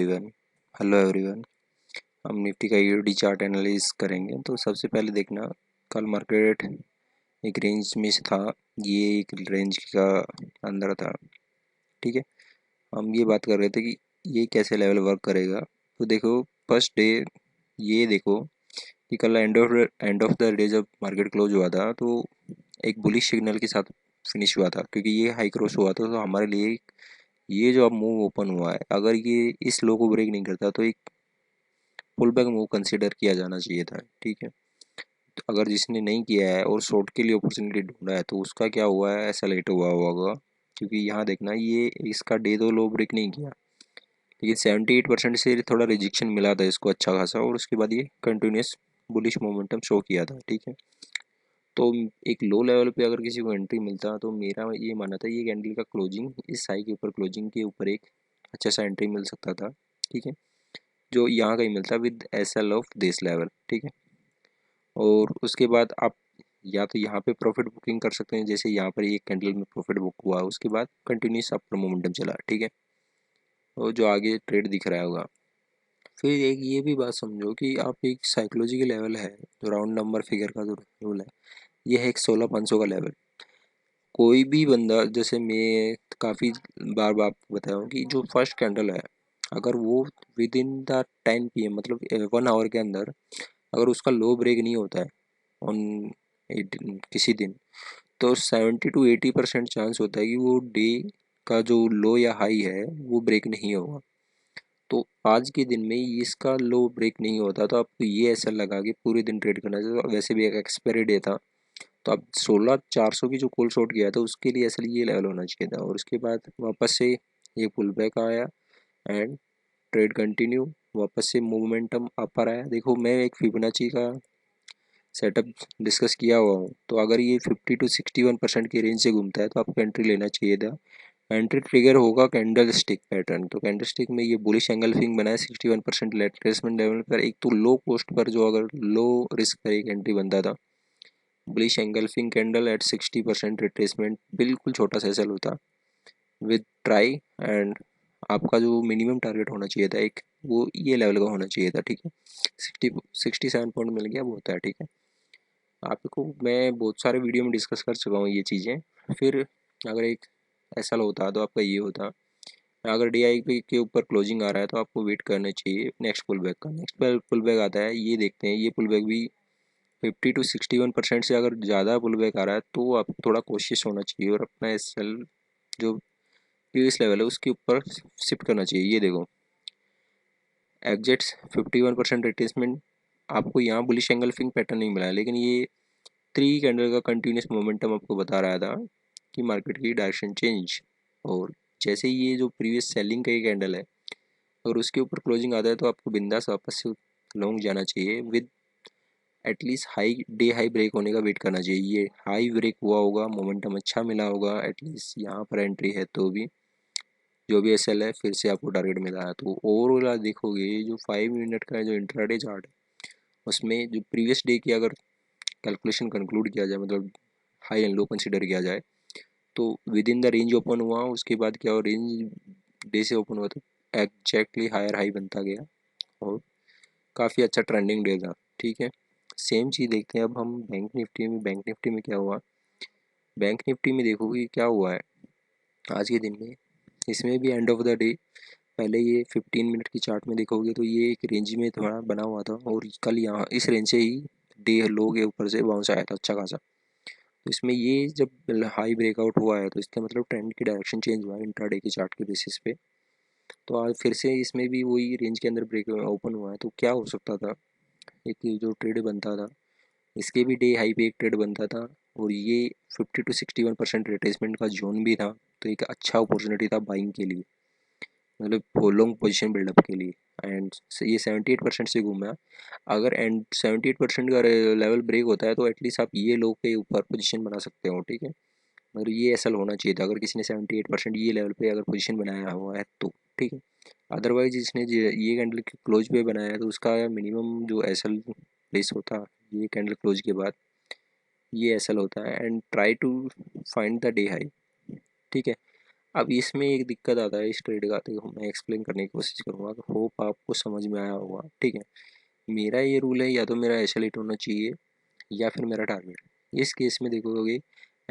Everyone. Hello everyone. हम Nifty का EOD chart analysis करेंगे। तो सबसे पहले देखना, कल मार्केट एक रेंज में से था, ये एक रेंज का अंदर था। ठीक है, हम ये बात कर रहे थे कि ये कैसे लेवल वर्क करेगा। तो देखो, फर्स्ट डे ये देखो कि कल एंड ऑफ द डे जब मार्केट क्लोज हुआ था तो एक बुलिश सिग्नल के साथ फिनिश हुआ था, क्योंकि ये हाई क्रॉस हुआ था। तो हमारे लिए ये जो अब मूव ओपन हुआ है, अगर ये इस लो को ब्रेक नहीं करता तो एक पुल बैक मूव कंसिडर किया जाना चाहिए था। ठीक है, तो अगर जिसने नहीं किया है और शॉर्ट के लिए अपॉर्चुनिटी ढूंढा है तो उसका क्या हुआ है, ऐसा लेट हुआ होगा। क्योंकि यहाँ देखना, ये इसका डे दो लो ब्रेक नहीं किया, लेकिन 78% से थोड़ा रिजेक्शन मिला था इसको अच्छा खासा, और उसके बाद ये कंटिन्यूस बुलिश मोमेंटम शो किया था। ठीक है, तो एक लो लेवल पे अगर किसी को एंट्री मिलता तो मेरा ये मानना था ये कैंडल का क्लोजिंग इस हाई के ऊपर, क्लोजिंग के ऊपर एक अच्छा सा एंट्री मिल सकता था। ठीक है, जो यहाँ का ही मिलता with S L of this level. ठीक है, और उसके बाद आप या तो यहाँ पे प्रॉफिट बुकिंग कर सकते हैं, जैसे यहाँ पर एक कैंडल में प्रॉफिट बुक हुआ, उसके बाद कंटिन्यूस अपर मोमेंटम चला। ठीक है, और जो आगे ट्रेड दिख रहा होगा। फिर एक ये भी बात समझो कि आप एक साइकोलॉजिकल लेवल है, जो राउंड नंबर फिगर का जो रूल है, ये है एक 16,500 का लेवल। कोई भी बंदा, जैसे मैं काफ़ी बार बार आपको बताया हूँ कि जो फर्स्ट कैंडल है, अगर वो विद इन द 10 PM मतलब 1 आवर के अंदर अगर उसका लो ब्रेक नहीं होता है ऑन किसी दिन, तो 70 to 80% चांस होता है कि वो डे का जो लो या हाई है वो ब्रेक नहीं होगा। तो आज के दिन में इसका लो ब्रेक नहीं होता तो आपको ये ऐसा लगा कि पूरे दिन ट्रेड करना चाहिए। तो वैसे भी एक एक्सपायरी डे था, तो अब 16,400 की जो कॉल शॉट किया था उसके लिए असल ये लेवल होना चाहिए था, और उसके बाद वापस से ये पुल बैक आया एंड ट्रेड कंटिन्यू, वापस से मोमेंटम अपर आया। देखो, मैं एक फिबोनाची का सेटअप डिस्कस किया हुआ हूँ, तो अगर ये 50 to 61% की रेंज से घूमता है तो आपको एंट्री लेना चाहिए था। एंट्री ट्रिगर होगा कैंडल स्टिक पैटर्न। तो कैंडल स्टिक में ये बुलिश एंगल्फिंग बनाया 61% रिट्रेसमेंट लेवल पर, एक तो लो कॉस्ट पर जो अगर लो रिस्क पर एक एंट्री बनता था। Bullish engulfing candle eight 60% retracement, बिल्कुल छोटा सा सेल होता विद ट्राई, एंड आपका जो मिनिमम टारगेट होना चाहिए था एक, वो ये लेवल का होना चाहिए था। ठीक है, 67 पॉइंट मिल गया, वो होता है। ठीक है, आपको मैं बहुत सारे वीडियो में डिस्कस कर चुका हूँ ये चीज़ें। फिर अगर एक ऐसा होता तो आपका ये होता, अगर डी आई पी के ऊपर क्लोजिंग आ रहा है तो आपको वेट करना चाहिए नेक्स्ट पुल बैक का। नेक्स्ट पुल बैक आता है, ये देखते हैं, ये पुल बैक भी 50 to 61% से अगर ज़्यादा पुल बैक आ रहा है तो आपको थोड़ा कोशिश होना चाहिए और अपना एस एल जो प्रीवियस लेवल है उसके ऊपर शिफ्ट करना चाहिए। ये देखो, एग्जिट्स 51% रिट्रेसमेंट, आपको यहाँ बुलिश एंगल्फिंग पैटर्न नहीं मिला है, लेकिन ये 3 कैंडल का कंटिन्यूस मोमेंटम आपको बता रहा था कि मार्केट की डायरेक्शन चेंज। और जैसे ही ये जो प्रीवियस सेलिंग का ये कैंडल है, अगर उसके ऊपर क्लोजिंग आता है तो आपको बिंदास वापस से लॉन्ग जाना चाहिए with at least high day high break होने का वेट करना चाहिए। ये हाई ब्रेक हुआ होगा, मोमेंटम अच्छा मिला होगा, एटलीस्ट यहाँ पर एंट्री है तो भी जो भी एस एल है फिर से आपको टारगेट मिला है। तो ओवरऑल आप देखोगे जो 5 मिनट का जो इंट्राडे चार्ट है, उसमें जो प्रीवियस डे की अगर कैलकुलेशन कंक्लूड किया जाए, मतलब हाई एंड लो कंसिडर किया जाए, तो with in the range open हुआ, उसके बाद क्या हुआ, रेंज डे से ओपन हुआ तो एग्जैक्टली हायर हाई बनता गया और काफ़ी अच्छा ट्रेंडिंग डे था। ठीक है, सेम चीज़ देखते हैं अब हम बैंक निफ्टी में। बैंक निफ्टी में क्या हुआ, बैंक निफ्टी में देखोगे क्या हुआ है आज के दिन में। इसमें भी एंड ऑफ द डे, पहले ये 15 मिनट की चार्ट में देखोगे तो ये एक रेंज में थोड़ा बना हुआ था, और कल यहाँ इस रेंज से ही डे लो के ऊपर से बाउंस आया था अच्छा खासा। तो इसमें ये जब हाई ब्रेकआउट हुआ है तो इसका मतलब ट्रेंड की डायरेक्शन चेंज हुआ है इंट्राडे की चार्ट के बेसिस पे। तो आज फिर से इसमें भी वही रेंज के अंदर ब्रेक ओपन हुआ है, तो क्या हो सकता था, एक जो ट्रेड बनता था, इसके भी डे हाई पे एक ट्रेड बनता था, और ये 50 to 61% रिट्रेसमेंट का जोन भी था। तो एक अच्छा अपॉर्चुनिटी था बाइंग के लिए, मतलब लॉन्ग पोजीशन बिल्डअप के लिए। एंड ये 78% से घूमा। अगर एंड 78% का लेवल ब्रेक होता है तो एटलीस्ट आप ये लो के ऊपर पोजीशन बना सकते हो। ठीक है, मगर ये ऐसा होना चाहिए था अगर किसी ने 78% ये लेवल पे अगर पोजीशन बनाया हुआ है तो। ठीक है, अदरवाइज जिसने ये कैंडल के क्लोज पे बनाया है तो उसका मिनिमम जो एस एल प्लेस होता, ये कैंडल क्लोज के बाद ये एस एल होता है, and try to find the day high. ठीक है, अब इसमें एक दिक्कत आता है इस ट्रेड का, तो मैं एक्सप्लेन करने की कोशिश करूँगा, होप आपको समझ में आया होगा। ठीक है, मेरा ये रूल है, या तो मेरा एस एल हिट होना चाहिए या फिर मेरा टारगेट। इस केस में देखोगे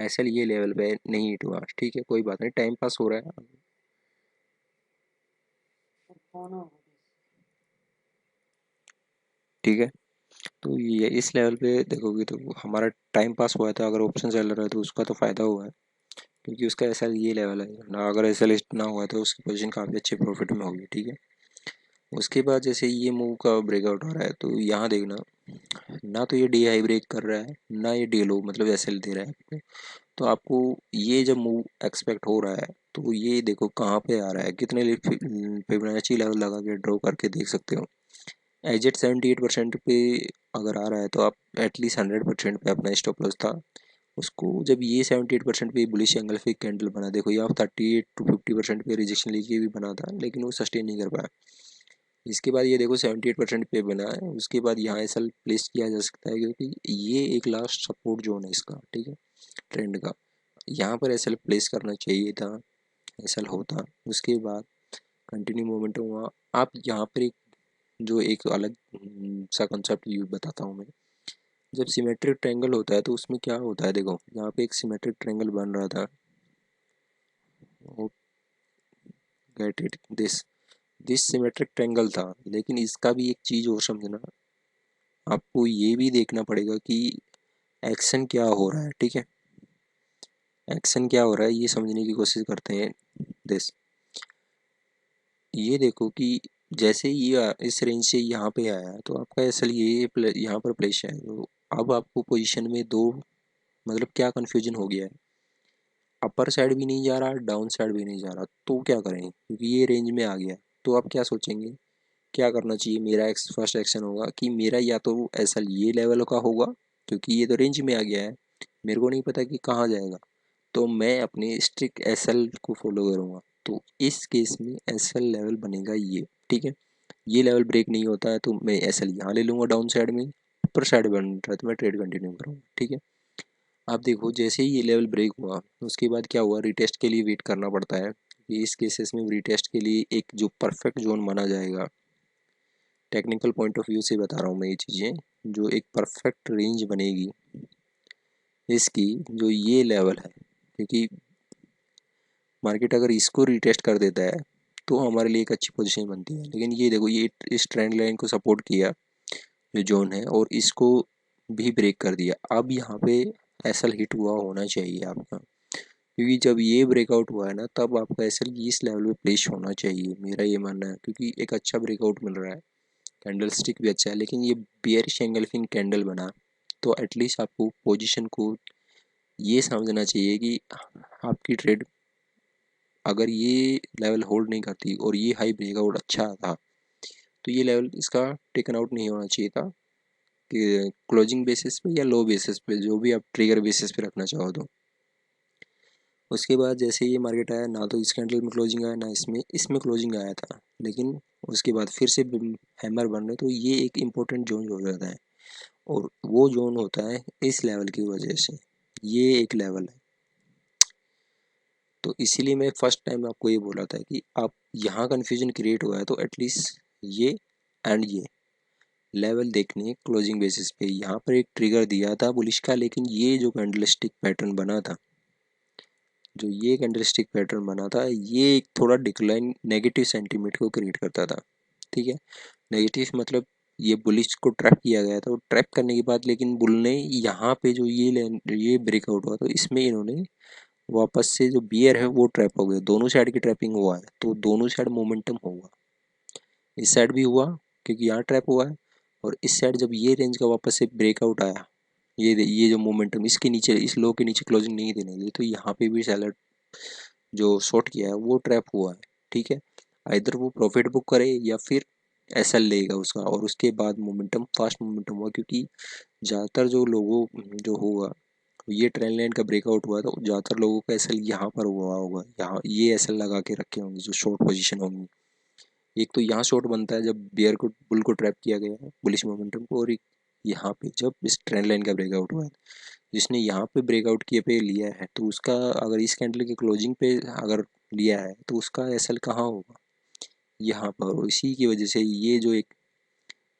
एस एल ये लेवल पे नहीं हिट हुआ, ठीक है, कोई बात नहीं, टाइम पास हो रहा है। ठीक है, तो ये इस लेवल पे देखोगे तो हमारा टाइम पास हुआ था, अगर ऑप्शन चल रहा है तो उसका तो फ़ायदा हुआ है, क्योंकि उसका एस एल ये लेवल है ना, अगर एस एल ना हुआ तो उसकी पोजीशन काफ़ी अच्छे प्रॉफिट में होगी। ठीक है, उसके बाद जैसे ये मूव का ब्रेकआउट हो रहा है, तो यहाँ देखना, ना तो ये डी हाई ब्रेक कर रहा है, ना ये डी लो मतलब एस एल दे रहा है आपको। तो आपको ये जब मूव एक्सपेक्ट हो रहा है, तो ये देखो कहाँ पे आ रहा है, कितने फिबोनाची लेवल लगा के ड्रॉ करके देख सकते हो। एजेट 78% पे अगर आ रहा है, तो आप एटलीस्ट 100% पे अपना स्टॉप लॉस था उसको, जब ये 78% पे बुलिश एंगल पे कैंडल बना, देखो ये 38 to 50% पे रिजेक्शन लेके भी बना था, लेकिन वो सस्टेन नहीं कर पाया। इसके बाद ये देखो 78% पे बना है, उसके बाद यहाँ ऐसा प्लेस किया जा सकता है, क्योंकि ये एक लास्ट सपोर्ट जोन है इसका। ठीक है, ट्रेंड का यहाँ पर ऐसा प्लेस करना चाहिए था, ऐसा होता। उसके बाद कंटिन्यू मोमेंटम हुआ। आप यहाँ पर एक जो एक अलग सा कंसेप्ट यूज बताता हूँ मैं। जब सिमेट्रिक ट्रायंगल होता है तो उसमें क्या होता है, देखो यहाँ पे एक सिमेट्रिक ट्रायंगल बन रहा था, get it, this symmetric triangle था, लेकिन इसका भी एक चीज़ और समझना, आपको ये भी देखना पड़ेगा कि एक्शन क्या हो रहा है। ठीक है, एक्शन क्या हो रहा है ये समझने की कोशिश करते हैं। दिस, ये देखो कि जैसे ये इस रेंज से यहाँ पे आया, तो आपका असल ये यहाँ पर प्लेस है, तो अब आपको पोजीशन में दो मतलब क्या कन्फ्यूजन हो गया है, अपर साइड भी नहीं जा रहा, डाउन साइड भी नहीं जा रहा, तो क्या करें, क्योंकि ये रेंज में आ गया। तो आप क्या सोचेंगे, क्या करना चाहिए, मेरा फर्स्ट एक्शन होगा कि मेरा या तो ऐसा ये लेवल का होगा, क्योंकि ये तो रेंज में आ गया है, मेरे को नहीं पता कि कहाँ जाएगा, तो मैं अपने स्ट्रिक्ट एस एल को फॉलो करूँगा। तो इस केस में एस एल लेवल बनेगा ये। ठीक है, ये लेवल ब्रेक नहीं होता है तो मैं एस एल यहाँ ले लूँगा डाउन साइड में, ऊपर साइड बन रहा है तो मैं ट्रेड कंटिन्यू करूँगा। ठीक है, आप देखो जैसे ही ये लेवल ब्रेक हुआ, उसके बाद क्या हुआ, रिटेस्ट के लिए वेट करना पड़ता है, कि इस केसेस में रिटेस्ट के लिए एक जो परफेक्ट जोन माना जाएगा, टेक्निकल पॉइंट ऑफ व्यू से बता रहा हूँ मैं ये चीज़ें, जो एक परफेक्ट रेंज बनेगी इसकी, जो ये लेवल है, क्योंकि मार्केट अगर इसको रिटेस्ट कर देता है तो हमारे लिए एक अच्छी पोजीशन बनती है, लेकिन ये देखो ये इस ट्रेंड लाइन को सपोर्ट किया जो जोन है, और इसको भी ब्रेक कर दिया। अब यहाँ पे एसएल हिट हुआ होना चाहिए आपका, क्योंकि जब ये ब्रेकआउट हुआ है ना, तब आपका एसएल इस लेवल पे प्लेस होना चाहिए, मेरा ये मानना है, क्योंकि एक अच्छा ब्रेकआउट मिल रहा है, कैंडल स्टिक भी अच्छा है, लेकिन ये बेयरिश एंगल्फिंग कैंडल बना, तो एटलीस्ट आपको पोजीशन को ये समझना चाहिए कि आपकी ट्रेड अगर ये लेवल होल्ड नहीं करती और ये हाई ब्रेकआउट अच्छा था, तो ये लेवल इसका टेकन आउट नहीं होना चाहिए था, कि क्लोजिंग बेसिस पे या लो बेसिस पे, जो भी आप ट्रिगर बेसिस पे रखना चाहो तो। उसके बाद जैसे ये मार्केट आया ना, तो इस कैंडल में क्लोजिंग आया ना, इसमें इसमें क्लोजिंग आया था, लेकिन उसके बाद फिर से हैमर बन रहे, तो ये एक इम्पोर्टेंट जोन हो जाता है, और वो जोन होता है इस लेवल की वजह से, ये एक लेवल है। तो इसीलिए मैं फर्स्ट टाइम आपको ये बोला था कि आप यहाँ कन्फ्यूजन क्रिएट हुआ है, तो एटलीस्ट ये एंड ये लेवल देखने क्लोजिंग बेसिस पे, यहाँ पर एक ट्रिगर दिया था बुलिश का, लेकिन ये जो कैंडलस्टिक पैटर्न बना था, जो ये कैंडलस्टिक पैटर्न बना था, ये एक थोड़ा डिक्लाइन नेगेटिव सेंटीमेंट को क्रिएट करता था। ठीक है, नेगेटिव मतलब ये बुलिश को ट्रैप किया गया था, और ट्रैप करने के बाद लेकिन बुल ने यहाँ पे जो ये ब्रेकआउट हुआ, तो इसमें इन्होंने वापस से जो बियर है वो ट्रैप हो गए, दोनों साइड की ट्रैपिंग हुआ है, तो दोनों साइड मोमेंटम होगा, इस साइड भी हुआ क्योंकि यहाँ ट्रैप हुआ है, और इस साइड जब ये रेंज का वापस से ब्रेकआउट आया, ये जो मोमेंटम इसके नीचे, इस लो के नीचे क्लोजिंग नहीं देने दी, तो यहाँ पे भी सेलर जो शॉर्ट किया है वो ट्रैप हुआ है। ठीक है, इधर वो प्रॉफिट बुक करे या फिर एसएल लेगा उसका, और उसके बाद मोमेंटम फास्ट मोमेंटम हुआ, क्योंकि ज़्यादातर जो लोगों जो होगा, ये ट्रेंड लाइन का ब्रेकआउट हुआ तो ज़्यादातर लोगों का एसएल यहाँ पर हुआ होगा, यहाँ ये एसएल लगा के रखे होंगे जो शॉर्ट पोजीशन होंगी। एक तो यहाँ शॉर्ट बनता है जब बियर को बुल को ट्रैप किया गया है बुलिश मोमेंटम को, और एक यहाँ पे जब इस ट्रेंड लाइन का ब्रेकआउट हुआ है, जिसने यहाँ पे ब्रेकआउट किए पे लिया है, तो उसका अगर इस कैंडल के क्लोजिंग पे अगर लिया है तो उसका एसएल कहाँ होगा, यहाँ पर। और इसी की वजह से ये जो एक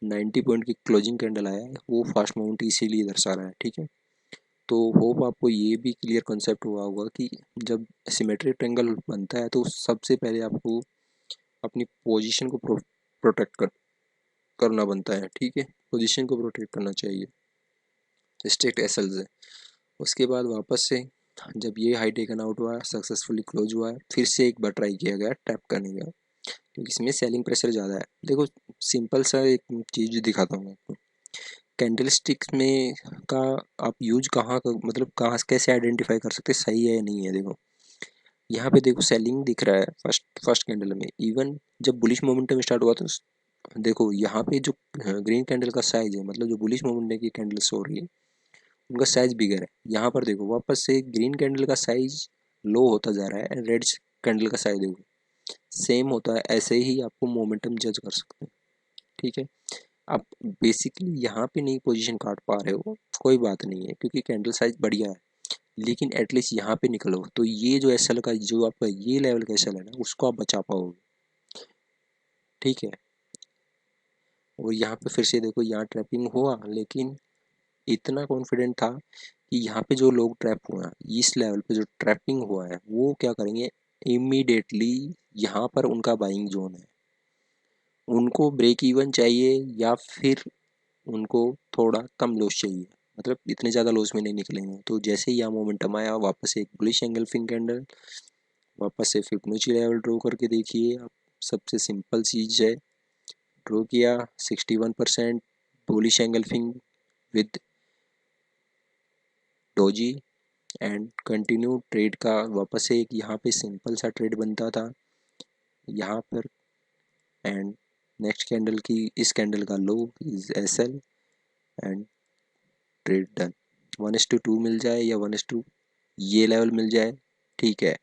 90 पॉइंट की क्लोजिंग कैंडल आया है वो फास्ट मूवमेंट इसीलिए दर्शा रहा है, ठीक है। तो होप आपको ये भी क्लियर कॉन्सेप्ट हुआ होगा कि जब सिमेट्रिक ट्रायंगल बनता है तो सबसे पहले आपको अपनी पोजीशन को प्रोटेक्ट करना बनता है, ठीक है। पोजीशन को प्रोटेक्ट करना चाहिए स्ट्रिक्ट एसएल से। उसके बाद वापस से जब ये हाई टेकन आउट हुआ, सक्सेसफुली क्लोज हुआ है, फिर से एक बार ट्राई किया गया टैप करने का, क्योंकि इसमें सेलिंग प्रेशर ज़्यादा है। देखो सिंपल सा एक चीज़ दिखाता हूँ आपको, कैंडल स्टिक्स में का आप यूज कहाँ का, मतलब कहाँ कैसे आइडेंटिफाई कर सकते सही है या नहीं है। देखो यहाँ पे देखो सेलिंग दिख रहा है फर्स्ट कैंडल में। इवन जब बुलिश मोमेंटम स्टार्ट हुआ तो देखो यहाँ पे जो ग्रीन कैंडल का साइज है, मतलब जो बुलिश मोमेंटम की कैंडल हो रही है उनका साइज बिगर है। यहाँ पर देखो वापस से ग्रीन कैंडल का साइज लो होता जा रहा है, रेड कैंडल का साइज देखो सेम होता है। ऐसे ही आपको मोमेंटम जज कर सकते हैं, ठीक है। आप बेसिकली यहाँ पे नहीं पोजीशन काट पा रहे हो, कोई बात नहीं है क्योंकि कैंडल साइज बढ़िया है, लेकिन एटलीस्ट यहाँ पे निकलो तो ये जो एसएल का जो आपका ये लेवल का एसएल है ना उसको आप बचा पाओगे, ठीक है। और यहाँ पे फिर से देखो यहाँ ट्रैपिंग हुआ, लेकिन इतना कॉन्फिडेंट था कि यहाँ पे जो लोग ट्रैप हुए हैं इस लेवल पे जो ट्रैपिंग हुआ है वो क्या करेंगे, इमीडिएटली यहाँ पर उनका बाइंग जोन है, उनको ब्रेक इवन चाहिए या फिर उनको थोड़ा कम लॉस चाहिए, मतलब इतने ज़्यादा लॉस में नहीं निकलेंगे। तो जैसे ही यहाँ मोमेंटम आया वापस से एक बुलिश एंगल्फिंग कैंडल, वापस से फिबोनाची लेवल ड्रॉ करके देखिए आप। सबसे सिंपल चीज़ है, ड्रॉ किया 61% bullish engulfing with doji and continue trade का। वापस से एक यहाँ पे सिंपल सा ट्रेड बनता था यहाँ पर, एंड नेक्स्ट कैंडल की इस कैंडल का low is S L and trade done. 1:2 मिल जाए या 1:, ये लेवल मिल जाए, ठीक है।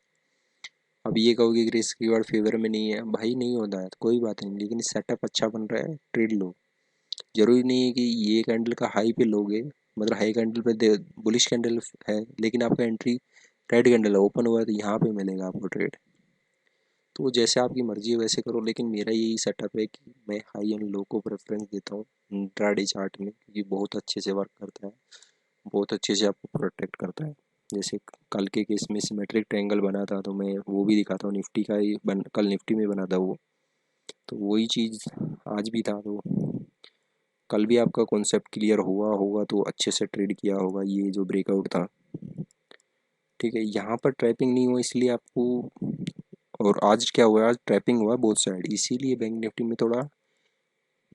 अब ये कहोगे कि रिस्क रिवार्ड फेवर में नहीं है, भाई नहीं होता है तो कोई बात नहीं, लेकिन सेटअप अच्छा बन रहा है, ट्रेड लो। जरूरी नहीं है कि ये कैंडल का हाई पे लोगे, मतलब हाई कैंडल पे बुलिश कैंडल है लेकिन आपका एंट्री रेड कैंडल है ओपन हुआ है तो यहाँ पे मिलेगा आपको ट्रेड। तो जैसे आपकी मर्जी है वैसे करो, लेकिन मेरा यही सेटअप है कि मैं हाई एंड लो को प्रेफरेंस देता हूँ इंट्राडे चार्ट में, क्योंकि बहुत अच्छे से वर्क करता है, बहुत अच्छे से आपको प्रोटेक्ट करता है। जैसे कल के केस में सिमेट्रिक ट्रायंगल बना था तो मैं वो भी दिखाता हूँ, निफ्टी का ही कल निफ्टी में बना था वो, तो वही चीज़ आज भी था। तो कल भी आपका कॉन्सेप्ट क्लियर हुआ होगा तो अच्छे से ट्रेड किया होगा ये जो ब्रेकआउट था, ठीक है। यहाँ पर ट्रैपिंग नहीं हुआ इसलिए आपको, और आज क्या हुआ, आज ट्रैपिंग हुआ बोथ साइड, इसीलिए बैंक निफ्टी में थोड़ा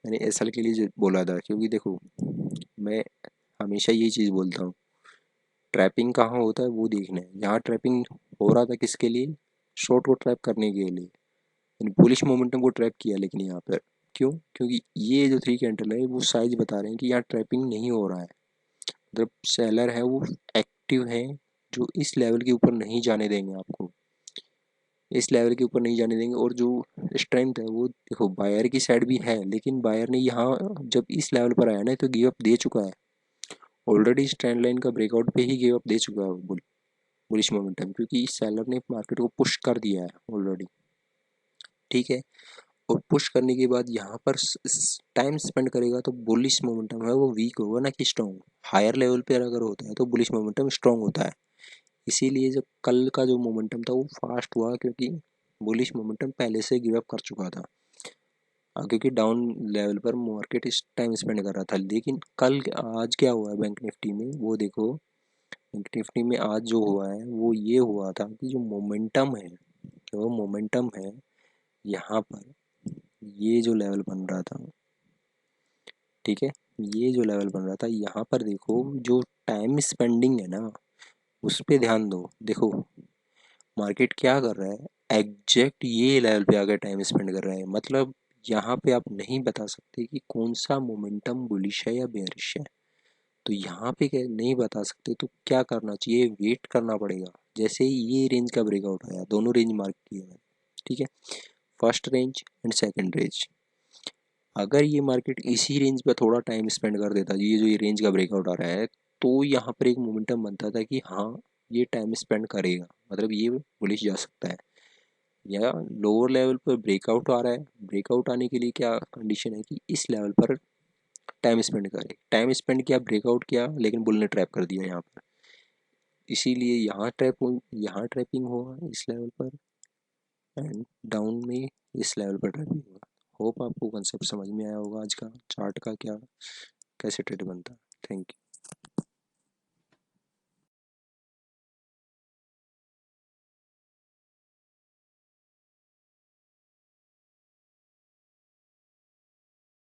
मैंने एसएल के लिए बोला था। क्योंकि देखो मैं हमेशा यही चीज़ बोलता हूँ, ट्रैपिंग कहाँ होता है वो देखना है। यहाँ ट्रैपिंग हो रहा था किसके लिए, शॉर्ट को ट्रैप करने के लिए, यानी बुलिश मोमेंटम को ट्रैप किया। लेकिन यहाँ पर क्यों, क्योंकि ये जो थ्री कैंडल है वो साइज बता रहे हैं कि यहाँ ट्रैपिंग नहीं हो रहा है, मतलब सेलर है वो एक्टिव है, जो इस लेवल के ऊपर नहीं जाने देंगे आपको, इस लेवल के ऊपर नहीं जाने देंगे। और जो स्ट्रेंथ है वो देखो बायर की साइड भी है, लेकिन बायर ने यहाँ जब इस लेवल पर आया ना तो गिव अप दे चुका है ऑलरेडी, इस ट्रेंड लाइन का ब्रेकआउट पे ही गिव अप दे चुका है बुलिश मोमेंटम, क्योंकि इस सेलर ने मार्केट को पुश कर दिया है ऑलरेडी, ठीक है। और पुश करने के बाद यहाँ पर टाइम स्पेंड करेगा तो बुलिश मोमेंटम है वो वीक होगा ना कि स्ट्रॉन्ग। हायर लेवल पे अगर होता है तो बुलिश मोमेंटम स्ट्रॉन्ग होता है। इसीलिए जब कल का जो मोमेंटम था वो फास्ट हुआ, क्योंकि बुलिश मोमेंटम पहले से गिव अप कर चुका था। क्योंकि डाउन लेवल पर मार्केट इस टाइम स्पेंड कर रहा था। लेकिन कल आज क्या हुआ है बैंक निफ्टी में वो देखो, बैंक निफ्टी में आज जो हुआ है वो ये हुआ था कि जो मोमेंटम है, जो मोमेंटम है यहाँ पर ये जो लेवल बन रहा था, ठीक है, ये जो लेवल बन रहा था यहाँ पर देखो जो टाइम स्पेंडिंग है ना उस पर ध्यान दो। देखो मार्केट क्या कर रहा है, एग्जैक्ट ये लेवल पे आकर टाइम स्पेंड कर रहा है, मतलब यहाँ पे आप नहीं बता सकते कि कौन सा मोमेंटम बुलिश है या बेयरिश है। तो यहाँ पे क्या नहीं बता सकते तो क्या करना चाहिए, वेट करना पड़ेगा। जैसे ही ये रेंज का ब्रेकआउट आया, दोनों रेंज मार्क किए हैं, ठीक है, first range and second range, अगर ये मार्केट इसी रेंज पर थोड़ा टाइम स्पेंड कर देता, ये जो ये रेंज का ब्रेकआउट आ रहा है, तो यहाँ पर एक मोमेंटम बनता था कि हाँ ये टाइम स्पेंड करेगा, मतलब ये बुलिश जा सकता है। या लोअर लेवल पर ब्रेकआउट आ रहा है, ब्रेकआउट आने के लिए क्या कंडीशन है कि इस लेवल पर टाइम स्पेंड करे, टाइम स्पेंड किया, ब्रेकआउट किया, लेकिन बुल ने ट्रैप कर दिया यहाँ पर, इसीलिए यहाँ ट्रैपिंग होगा इस लेवल पर, एंड डाउन में इस लेवल पर ट्रैपिंग होगा। होप आपको कंसेप्ट समझ में आया होगा आज का चार्ट का क्या कैसे ट्रेड बनता है। Thank you.